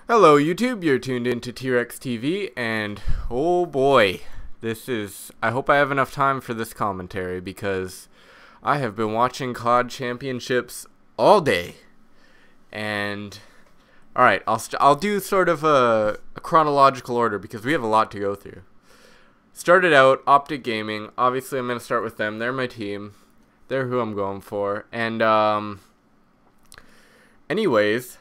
Hello YouTube, you're tuned into T-Rex TV, and oh boy, I hope I have enough time for this commentary because I have been watching COD Championships all day. And alright, I'll do sort of a chronological order because we have a lot to go through. Started out, Optic Gaming, obviously I'm going to start with them, they're my team, they're who I'm going for, and anyways,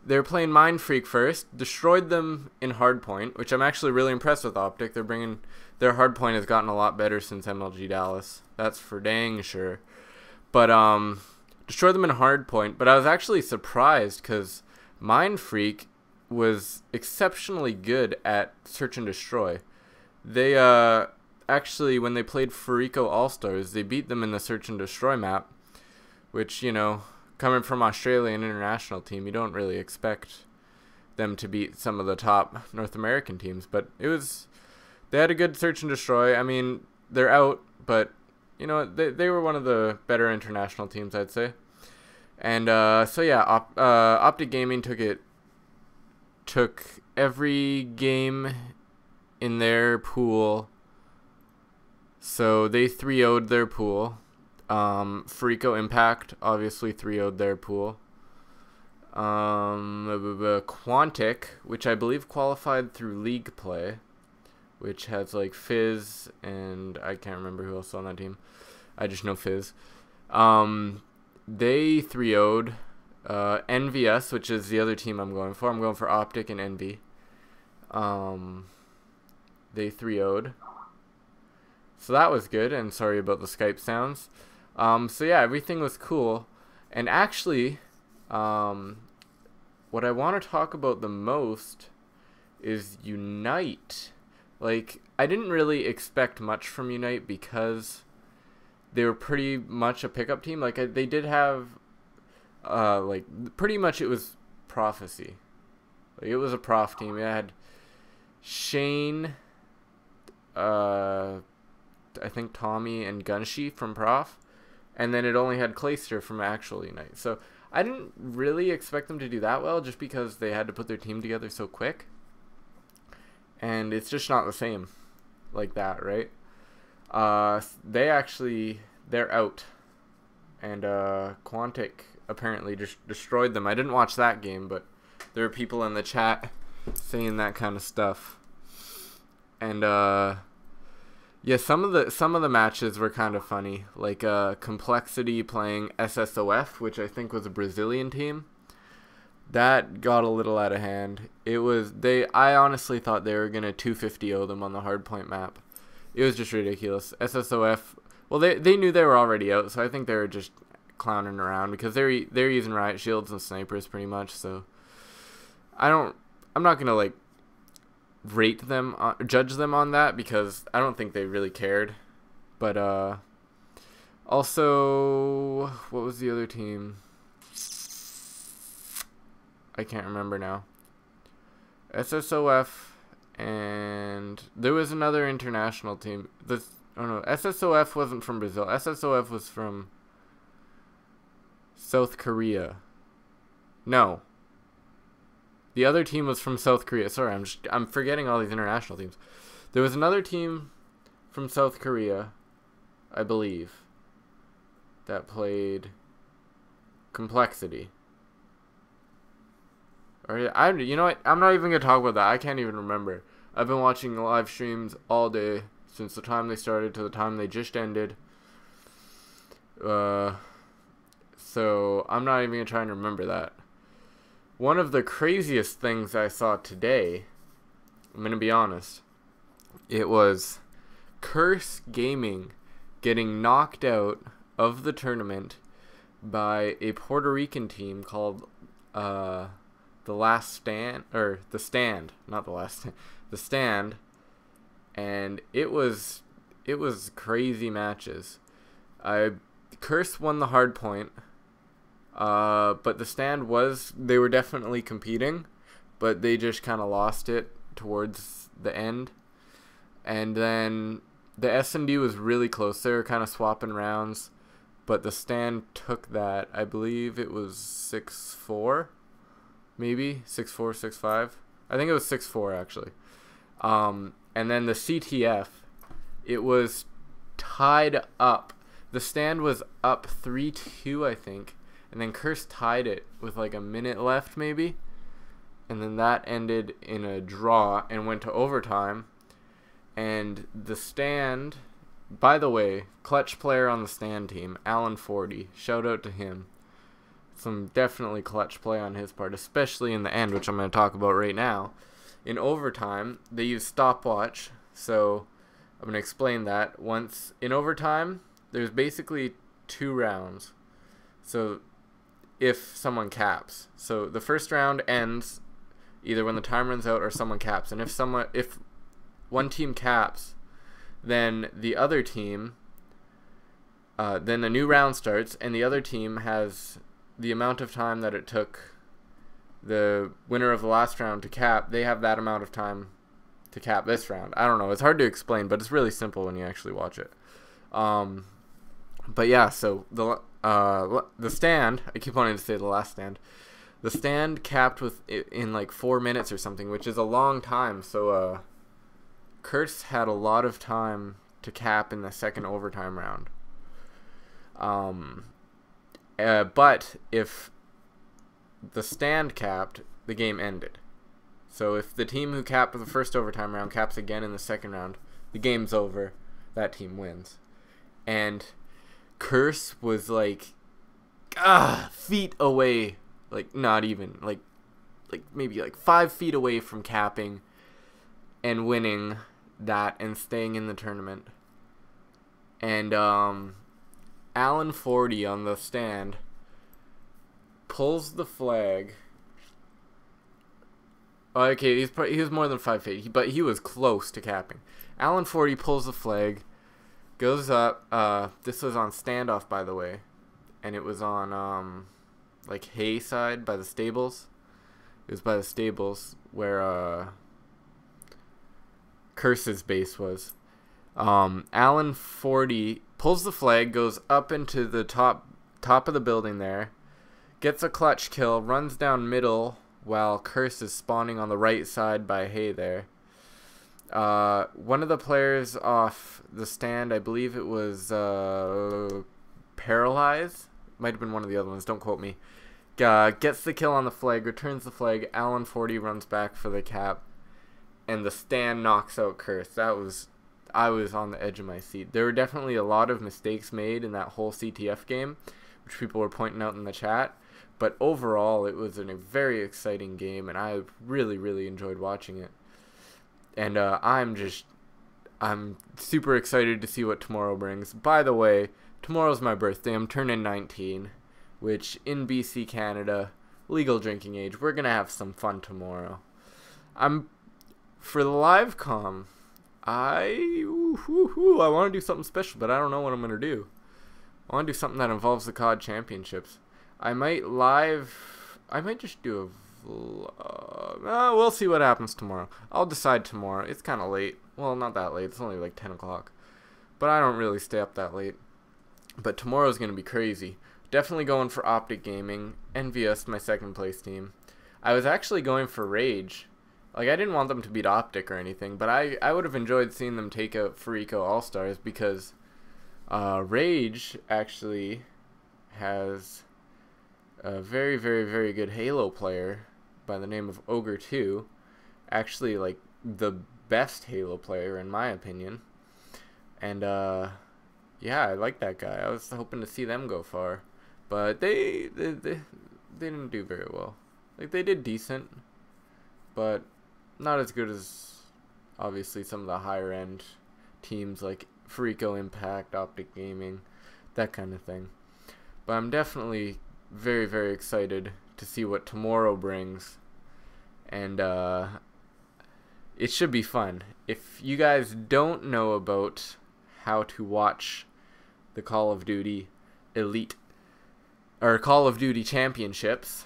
they're playing Mind Freak first, destroyed them in Hardpoint, which I'm actually really impressed with Optic. Their Hardpoint has gotten a lot better since MLG Dallas. That's for dang sure. But destroyed them in Hardpoint, but I was actually surprised because Mind Freak was exceptionally good at Search and Destroy. They actually, when they played Furico All-Stars, they beat them in the Search and Destroy map, which, you know, coming from Australian international team, you don't really expect them to beat some of the top North American teams, but they had a good Search and Destroy. I mean, they're out, but you know, they were one of the better international teams, I'd say. And so yeah, Optic Gaming took every game in their pool, so they 3-0'd their pool. Furico Impact obviously 3-0'd their pool. Quantic, which I believe qualified through league play, which has like Fizz and I can't remember who else on that team. I just know Fizz. They 3-0'd NVS, which is the other team I'm going for. I'm going for Optic and Envy. They 3-0'd. So that was good, and sorry about the Skype sounds. So yeah, everything was cool. And actually, what I want to talk about the most is Unite. Like, I didn't really expect much from Unite because they were pretty much a pickup team. Like, they did have, like, pretty much it was Prophecy. Like, it was a prof team. It had Shane, I think Tommy and Gunshi from Prof. And then it only had Clayster from actual Unite. So I didn't really expect them to do that well just because they had to put their team together so quick. And it's just not the same like that, right? They're out. And Quantic apparently just destroyed them. I didn't watch that game, but there are people in the chat saying that kind of stuff. And yeah, some of the matches were kind of funny, like Complexity playing SSOF, which I think was a Brazilian team. That got a little out of hand. I honestly thought they were gonna 250-0 them on the Hardpoint map. It was just ridiculous. SSOF, well, they knew they were already out, so I think they were just clowning around because they're using riot shields and snipers pretty much. So I'm not gonna like rate them, judge them on that because I don't think they really cared. But also, what was the other team? I can't remember now. SSOF, and there was another international team. SSOF wasn't from Brazil. SSOF was from South Korea. No. The other team was from South Korea. Sorry, I'm forgetting all these international teams. There was another team from South Korea, I believe, that played Complexity. Or you know what? I'm not even gonna talk about that. I can't even remember. I've been watching live streams all day since the time they started to the time they just ended. So I'm not even gonna try and remember that. One of the craziest things I saw today, I'm going to be honest, it was Curse Gaming getting knocked out of the tournament by a Puerto Rican team called The Last Stand, or The Stand, not The Last Stand, The Stand, and it was crazy matches. Curse won the hard point. But the Stand they were definitely competing, but they just kind of lost it towards the end. And then the S&D was really close. They were kind of swapping rounds, but the Stand took that. I believe it was 6-4, maybe 6-4, 6-5. I think it was 6-4 actually. And then the CTF, it was tied up. The stand was up 3-2, I think, and then Curse tied it with like a minute left maybe, and then that ended in a draw and went to overtime. And the stand, by the way, clutch player on the stand team, ALLENNN, shout out to him. Some definitely clutch play on his part, especially in the end, which I'm going to talk about right now. In overtime, they used stopwatch, so I'm going to explain that. Once in overtime, there's basically 2 rounds. So if someone caps, so the first round ends either when the time runs out or someone caps, and if one team caps, then the other team, then a new round starts, and the other team has the amount of time that it took the winner of the last round to cap. They have that amount of time to cap this round. I don't know. It's hard to explain, but it's really simple when you actually watch it. But yeah, so the stand, I keep wanting to say the last stand. The stand capped in like 4 minutes or something, which is a long time. So Curse had a lot of time to cap in the second overtime round. But if the stand capped, the game ended. So if the team who capped the first overtime round caps again in the second round, the game's over. That team wins. And Curse was like feet away, like not even, like maybe like 5 feet away from capping and winning that and staying in the tournament. And ALLENNN on the stand pulls the flag. Okay, he was more than 5 feet, but he was close to capping. ALLENNN pulls the flag, goes up. This was on standoff, by the way, and it was on like hay side by the stables. It was by the stables where Curse's base was. ALLENNN pulls the flag, goes up into the top of the building there, gets a clutch kill, runs down middle while Curse is spawning on the right side by hay there. One of the players off the stand, I believe it was Paralyze, might have been one of the other ones, don't quote me, gets the kill on the flag, returns the flag, ALLENNN runs back for the cap, and the stand knocks out Curse. I was on the edge of my seat. There were definitely a lot of mistakes made in that whole CTF game, which people were pointing out in the chat. But overall, it was a very exciting game, and I really, really enjoyed watching it. And I'm super excited to see what tomorrow brings. By the way, tomorrow's my birthday. I'm turning 19, which in BC, Canada, legal drinking age. We're going to have some fun tomorrow. For the live comm, I want to do something special, but I don't know what I'm going to do. I want to do something that involves the COD Championships. I might just do a vlog. We'll see what happens tomorrow. I'll decide tomorrow. It's kind of late. Well, not that late. It's only like 10 o'clock. But I don't really stay up that late. But tomorrow's going to be crazy. Definitely going for Optic Gaming. Envious, my second place team. I was actually going for Rage. Like, I didn't want them to beat Optic or anything, but I would have enjoyed seeing them take out Farico All-Stars because Rage actually has a very, very, very good Halo player by the name of Ogre 2. Actually, like, the best Halo player, in my opinion. And, yeah, I like that guy. I was hoping to see them go far. But they didn't do very well. Like, they did decent, but not as good as, obviously, some of the higher-end teams like Farico Impact, Optic Gaming, that kind of thing. But I'm definitely very, very excited to see what tomorrow brings. And it should be fun. If you guys don't know about how to watch the Call of Duty Elite or Call of Duty Championships,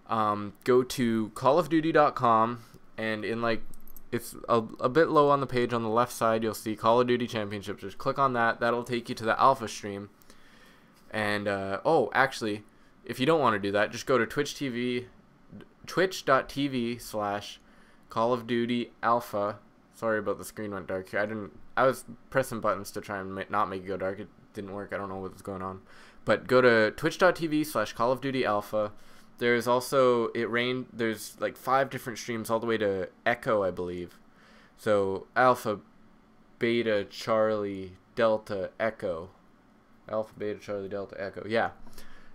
go to callofduty.com, and in like, it's a bit low on the page on the left side, you'll see Call of Duty Championships. Just click on that. That'll take you to the alpha stream. And oh, actually, if you don't want to do that, just go to Twitch TV twitch.tv/Call of Duty Alpha. Sorry about the screen went dark here. I was pressing buttons to try and not make it go dark. It didn't work. I don't know what's going on. But go to twitch.tv/Call of Duty Alpha. There's also, there's like 5 different streams all the way to Echo, I believe. So Alpha, Beta, Charlie, Delta, Echo. Alpha, Beta, Charlie, Delta, Echo. Yeah.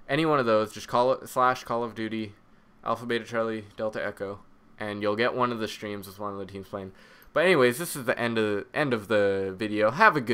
Any one of those, just call it /Call of Duty, Alpha, Beta, Charlie, Delta, Echo, and you'll get one of the streams with one of the teams playing. But anyways, this is the end of the video. Have a good